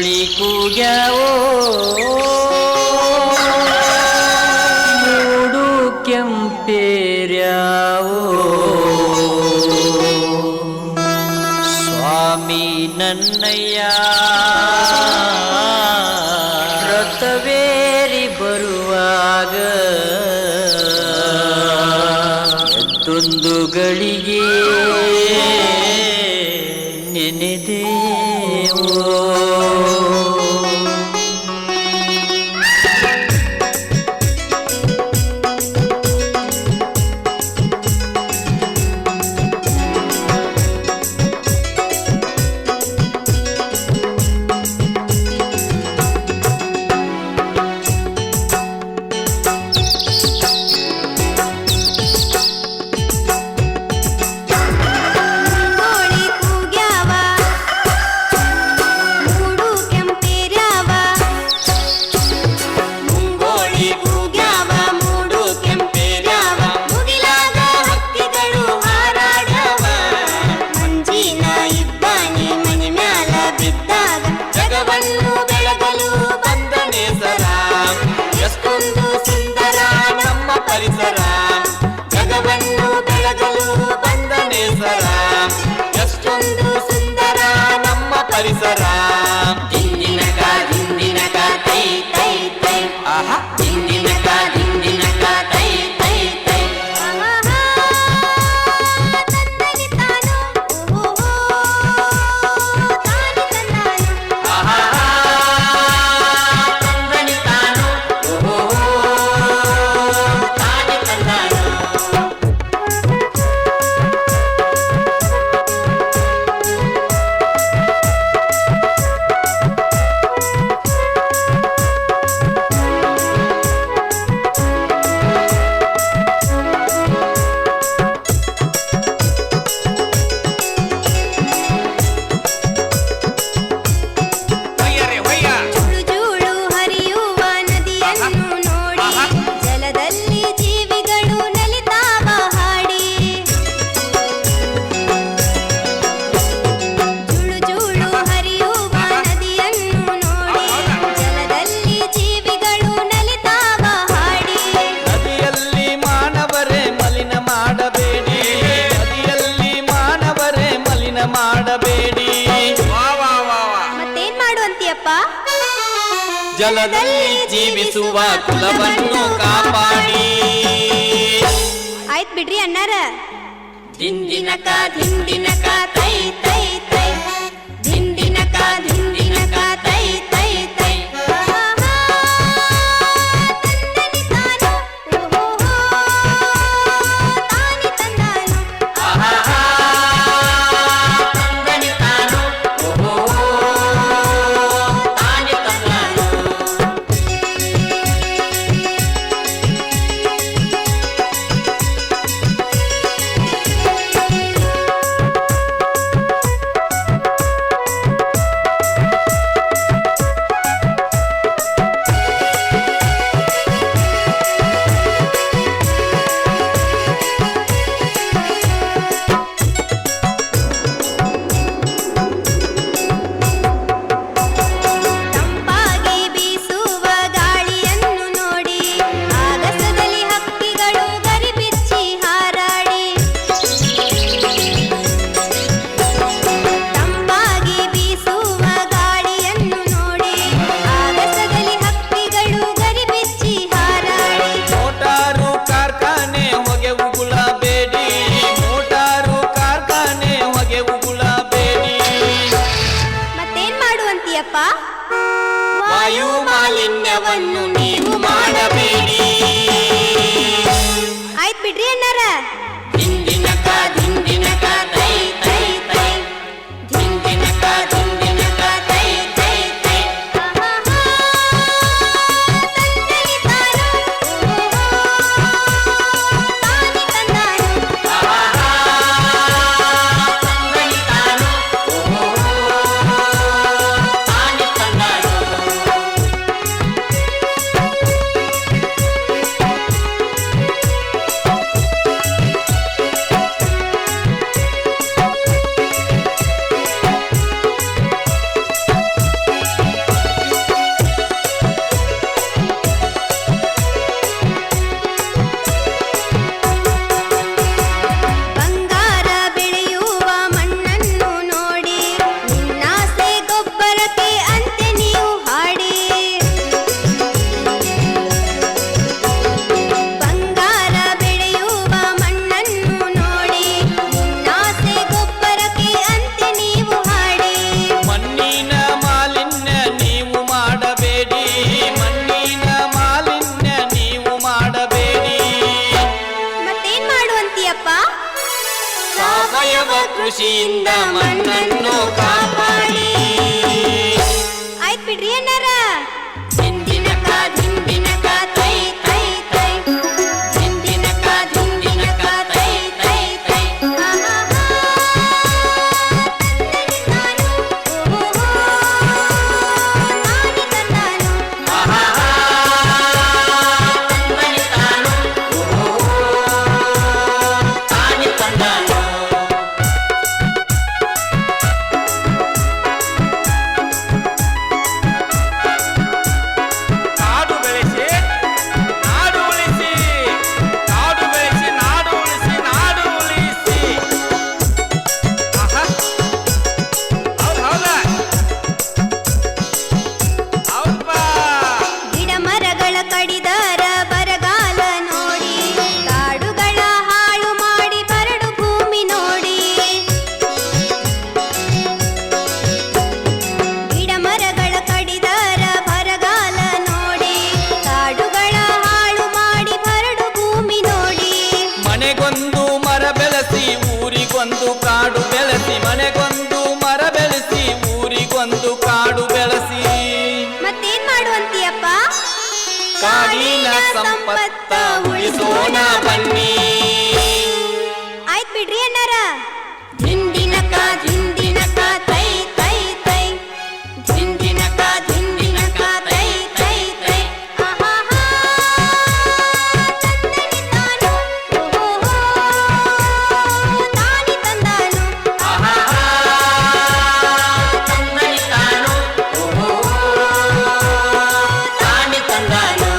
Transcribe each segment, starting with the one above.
ಕೋಳಿ ಕೂಗ್ಯಾವೋ ಮೂಡು ಕೆಂಪೇರ್ಯಾವೋ ಸ್ವಾಮಿ ನನ್ನಯ್ಯ ರಥವೇರಿ ಬರುವಾಗ ಎದ್ದೊಂದು ಗಳಿಗೆ ನೆನೆದೇವೋ ಪರಿಸರ ದಿಂದಿನಕ ದಿಂದಿನಕ ತೈ ತೈ ತೈ ಆಹಾ ದಿಂದಿನಕ ದಿಂದಿನಕ ತೈ ತೈ ತೈ ತನ್ನನಿ ತಾನು ಓಹೋ ತಾನಿ ತಂದಾನು ಆಹಾ ತಂದನಿ ತಾನು ಓಹೋ ತಾನಿ ತಂದಾನು ಜುಳು ಜುಳು ಹರಿಯುವ ನದಿಯನ್ನು ನೋಡಿ ಜಲದಲ್ಲಿ ಜೀವಿಗಳು ನಲಿತಾವ ಹಾಡಿ ಜುಳು ಜುಳು ಹರಿಯುವ ನದಿಯನ್ನು ನೋಡಿ ಜಲದಲ್ಲಿ ಜೀವಿಗಳು ನಲಿತಾವ ಹಾಡಿ ನದಿಯಲ್ಲಿ ಮಾನವರೇ ಮಲಿನ ಮಾಡಬೇಡಿ ನದಿಯಲ್ಲಿ ಮಾನವರೇ ಮಲಿನ ಮಾಡಬೇಡಿ ಮತ್ತೇನ್ ಮಾಡು ಅಂತೀಯಪ್ಪ ಜಲದಲ್ಲಿ ಜೀವಿಸುವ ಕುಲವನ್ನು ಕಾಪಾಡಿ ಆಯ್ತ್ ಬಿಡ್ರಿ ಅಣ್ಣಾರ ದಿಂದಿನಕ ದಿಂದಿನಕ ತೈ ತೈ ತೈ ದಿಂದಿನಕ ದಿಂದಿನಕ ತೈ ತೈ ತೈ ತನ್ನನಿ ತಾನು ಓಹೋ ತಾನಿ ತಂದಾನು ಆಹಾ ತಂದನಿ ತಾನು ಓಹೋ ತಾನಿ ತಂದಾನು ತಂಪಾಗಿ ಬೀಸುವ ಗಾಳಿಯನ್ನು ನೋಡಿ ಆಗಸದಲ್ಲಿ ಹಕ್ಕಿಗಳು ಗರಿಬಿಚ್ಚಿ ಹಾರಾಡಿ ತಂಪಾಗಿ ಬೀಸುವ ಗಾಳಿಯನ್ನು ನೋಡಿ ಆಗಸದಲ್ಲಿ ಹಕ್ಕಿಗಳು ಗರಿಬಿಚ್ಚಿ ಹಾರಾಡಿ ಮೋಟಾರು ಕಾರ್ಖಾನೆ ಹೊಗೆ ಉಗುಳಬೇಡಿ ಮೋಟಾರು ಕಾರ್ಖಾನೆ ಹೊಗೆ ಉಗುಳಬೇಡಿ ಮತ್ತೇನ್ ಮಾಡುವಂತೀಯಪ್ಪ ವಾಯು ಮಾಲಿನ್ಯವನ್ನು ನೀವು ಮಾಡಬೇಡಿ ಆಯ್ತ್ ಬಿಡ್ರಿ ಅಣ್ಣಾರ ದಿಂದಿನಕ ದಿಂದಿನಕ ತೈ ತೈ ತೈ ದಿಂದಿನಕ ದಿಂದಿನಕ ತೈ ತೈ ತೈ ತನ್ನನಿ ತಾನು ತಾನಿ ತಂದಾನು ಆಹಾ ತಂದನಿ ತಾನು ಓಹೋ ತಾನಿ ತಂದಾನು ಅಂತೀಯಪ್ಪ? ಸಾವಯವ ಕೃಷಿಯಿಂದ ಮಣ್ಣನ್ನು ಕಾಪಾಡಿ. ಆಯ್ತ್ ಬಿಡ್ರಿ ಅಣ್ಣಾರ. ದಿಂದಿನಕ ದಿಂದಿನಕ ತೈ ತೈ ತೈ ದಿಂದಿನಕ ದಿಂದಿನಕ ತೈ ತೈ ತೈ ತಾನಿ ತಂದಾನು ಕಾಡು ಬೆಳೆಸಿ ನಾಡು ಉಳಿಸಿ, ಕಾಡು ಬೆಳೆಸಿ ನಾಡು ಉಳಿಸಿ, ನಾಡು ಉಳಿಸಿ. ಆಹಾ. ಹೌದ್ ಹೌದಾ? ಹೌದಪ್ಪ. ಗಿಡ ಮರಗಳ ಕಡಿದರ ಬರಗಾಲ ನೋಡಿ, ಕಾಡುಗಳ ಹಾಳು ಮಾಡಿ ಬರಡು ಭೂಮಿ ನೋಡಿ. ಗಿಡ ಮರಗಳ ಕಡಿದರ ಬರಗಾಲ ನೋಡಿ, ಕಾಡುಗಳ ಹಾಳು ಮಾಡಿ ಬರಡು ಭೂಮಿ ನೋಡಿ. ಮನೆಗೊಂದು ಮರ ಬೆಳೆಸಿ ಊರಿಗೊಂದು ಕಾಡು ಬೆಳೆಸಿ, ಮನೆಗೊಂದು ಮರ ಬೆಳೆಸಿ ಊರಿಗೊಂದು ಕಾಡು ಬೆಳೆಸಿ. ಮತ್ತೇನ್ ಮಾಡುವಂತೀಯಪ್ಪ? ಕಾಡಿನ ಸಂಪತ್ತ ಉಳಿಸೋಣ ಬನ್ನಿ. ಆಯ್ತ್ ಬಿಡ್ರಿ ಅಣ್ಣಾರ. ದಿಂದಿನಕ ದಿಂದಿನಕ ತೈ ತೈ ತೈ ದಿಂದಿನಕ ದಿಂದಿನಕ ತೈ ತೈ ತೈ ತಾನಿ ತಂದಾನು. ತಂದನಿ ತಾನು ತಾನಿ ತಂದಾನು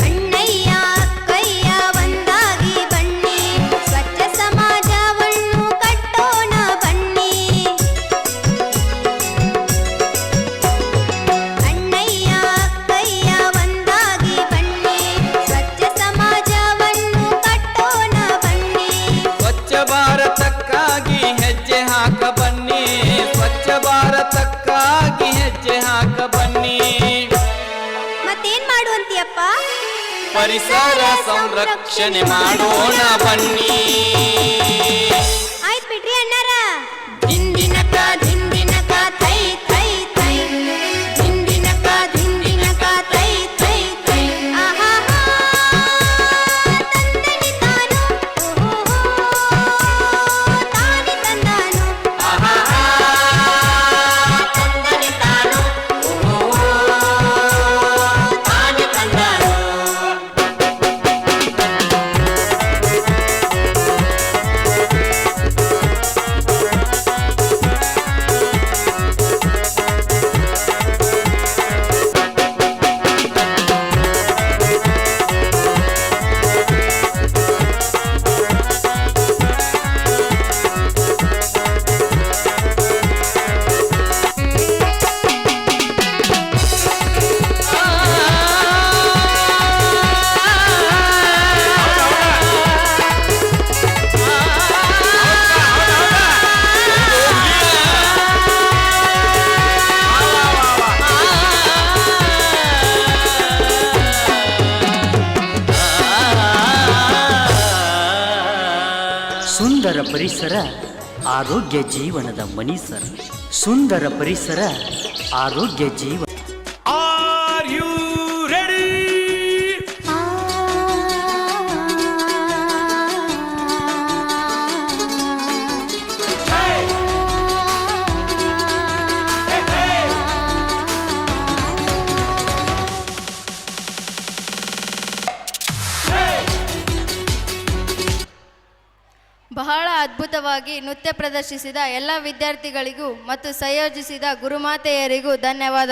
ಅಣ್ಣಯ್ಯ ಅಕ್ಕಯ್ಯ ಒಂದಾಗಿ ಬನ್ನಿ, ಸ್ವಚ್ಛ ಸಮಾಜವನ್ನು ಕಟ್ಟೋಣ ಬನ್ನಿ. ಅಣ್ಣಯ್ಯ ಅಕ್ಕಯ್ಯ ಒಂದಾಗಿ ಬನ್ನಿ, ಸ್ವಚ್ಛ ಸಮಾಜವನ್ನು ಕಟ್ಟೋಣ ಬನ್ನಿ. ಸ್ವಚ್ಛ ಭಾರತಕ್ಕಾಗಿ ಹೆಜ್ಜೆ ಹಾಕ ಬನ್ನಿ, ಸ್ವಚ್ಛ ಭಾರತಕ್ಕಾಗಿ ಹೆಜ್ಜೆ ಹಾಕ ಬನ್ನಿ. ಮತ್ತೇನ್ ಮಾಡುವಂತೀಯಪ್ಪ? ಪರಿಸರ ಸಂರಕ್ಷಣೆ ಮಾಡೋಣ ಬನ್ನಿ. ಆಯ್ತ್ ಬಿಡ್ರಿ ಅಣ್ಣಾರ. ದಿಂದಿನಕ ದಿಂದಿನಕ ತೈ ತೈ ತೈ ದಿಂದಿನಕ ದಿಂದಿನಕ ತೈ ತೈ ತೈ ತಂದನಿ ತಾನು ತಾನಿ ತಂದಾನು. ತಂದನಿ ತಾನು ತಾನಿ ತಂದಾನು ಸುಂದರ ಪರಿಸರ ಆರೋಗ್ಯ ಜೀವನದ ಮನಿಸರ. ಸುಂದರ ಪರಿಸರ ಆರೋಗ್ಯ ಜೀವನ. Are you ready? ಬಹಳ ಅದ್ಭುತವಾಗಿ ನೃತ್ಯ ಪ್ರದರ್ಶಿಸಿದ ಎಲ್ಲ ವಿದ್ಯಾರ್ಥಿಗಳಿಗೂ ಮತ್ತು ಸಂಯೋಜಿಸಿದ ಗುರುಮಾತೆಯರಿಗೂ ಧನ್ಯವಾದ.